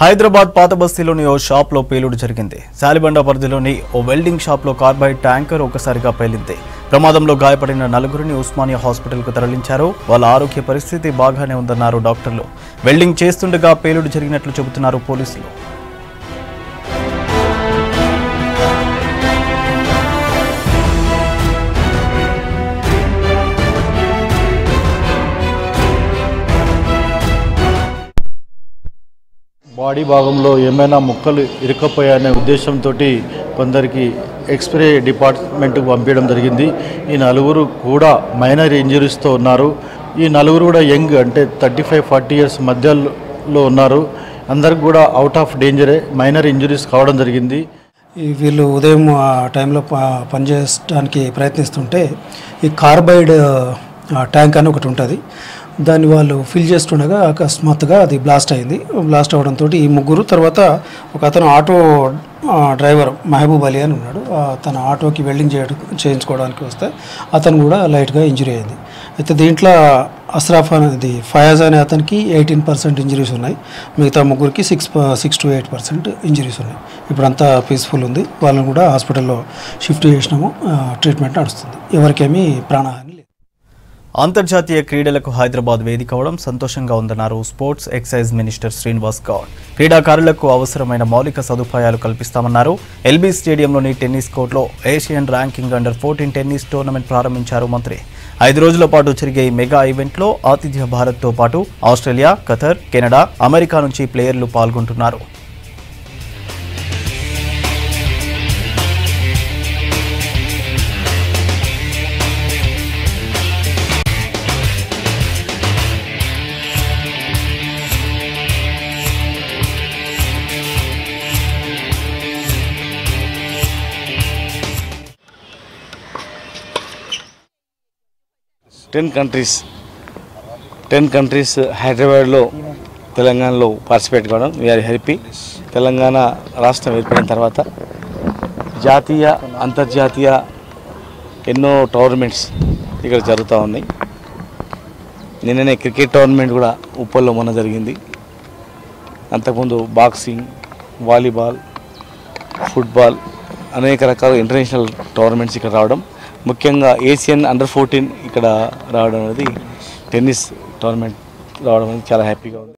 హైదరాబాద్ పాత బస్తీలోని ఓ షాప్ లో పేలుడు జరిగింది. సాలిబండ పరిధిలోని ఓ వెల్డింగ్ షాప్ లో కార్బైడ్ ట్యాంకర్ ఒకసారిగా పేలింది. ప్రమాదంలో గాయపడిన నలుగురిని ఉస్మానియా హాస్పిటల్ కు తరలించారు. వాళ్ళ ఆరోగ్య పరిస్థితి బాగానే ఉందన్నారు డాక్టర్లు. వెల్డింగ్ చేస్తుండగా పేలుడు జరిగినట్లు చెబుతున్నారు పోలీసులు. బాడీ భాగంలో ఏమైనా ముక్కలు ఇరుక్కపోయాయనే ఉద్దేశంతో కొందరికి ఎక్స్రే డిపార్ట్మెంట్కు పంపించడం జరిగింది. ఈ నలుగురు కూడా మైనర్ ఇంజరీస్తో ఉన్నారు. ఈ నలుగురు కూడా యంగ్, అంటే 35-40 ఇయర్స్ మధ్యలో ఉన్నారు. అందరికి కూడా అవుట్ ఆఫ్ డేంజరే, మైనర్ ఇంజరీస్ కావడం జరిగింది. వీళ్ళు ఉదయం ఆ టైంలో పనిచేయడానికి ప్రయత్నిస్తుంటే ఈ కార్బైడ్ ట్యాంక్ అని ఒకటి ఉంటుంది. దాన్ని వాళ్ళు ఫిల్ చేస్తుండగా అకస్మాత్తుగా అది బ్లాస్ట్ అయింది. బ్లాస్ట్ అవడంతో ఈ ముగ్గురు, తర్వాత ఒక అతను ఆటో డ్రైవర్ మహబూబ్ అలీ అని ఉన్నాడు. తన ఆటోకి వెల్డింగ్ చేయించుకోవడానికి వస్తే అతను కూడా లైట్గా ఇంజరీ అయింది. అయితే దీంట్లో అస్రాఫ్ అనేది ఫయాజ్ అనే అతనికి 18% ఇంజరీస్ ఉన్నాయి. మిగతా ముగ్గురికి 6 to 8% ఇంజరీస్ ఉన్నాయి. ఇప్పుడు అంతా పీస్ఫుల్ ఉంది. వాళ్ళని కూడా హాస్పిటల్లో షిఫ్ట్ చేసినాము. ట్రీట్మెంట్ నడుస్తుంది. ఎవరికేమీ ప్రాణహాని లేదు. అంతర్జాతీయ క్రీడలకు హైదరాబాద్ వేదిక అవడం సంతోషంగా ఉందన్నారు sports excise minister Srinivas Goud. క్రీడాకారులకు అవసరమైన మౌలిక సదుపాయాలు కల్పిస్తామన్నారు. ఎల్బీ స్టేడియంలోని టెన్నిస్ కోర్టులో ఏషియన్ ర్యాంకింగ్ అండర్-14 టెన్నిస్ టోర్నమెంట్ ప్రారంభించారు మంత్రి. 5 రోజుల పాటు జరిగే ఈ మెగా ఈవెంట్లో ఆతిథ్య భారత్తో పాటు ఆస్ట్రేలియా, ఖతర్, కెనడా, అమెరికా నుంచి ప్లేయర్లు పాల్గొంటున్నారు. టెన్ కంట్రీస్ హైదరాబాద్లో, తెలంగాణలో పార్టిసిపేట్ కావడం వీఆర్ హ్యాపీ. తెలంగాణ రాష్ట్రం ఏర్పడిన తర్వాత జాతీయ, అంతర్జాతీయ ఎన్నో టోర్నమెంట్స్ ఇక్కడ జరుగుతూ ఉన్నాయి. నిన్ననే క్రికెట్ టోర్నమెంట్ కూడా ఉప్పల్లో మొన్న జరిగింది. అంతకుముందు బాక్సింగ్, వాలీబాల్, ఫుట్బాల్, అనేక రకాల ఇంటర్నేషనల్ టోర్నమెంట్స్ ఇక్కడ రావడం, ముఖ్యంగా ఏషియన్ అండర్-14 ఇక్కడ రావడం అనేది, టెన్నిస్ టోర్నమెంట్ రావడం అనేది చాలా హ్యాపీగా ఉంది.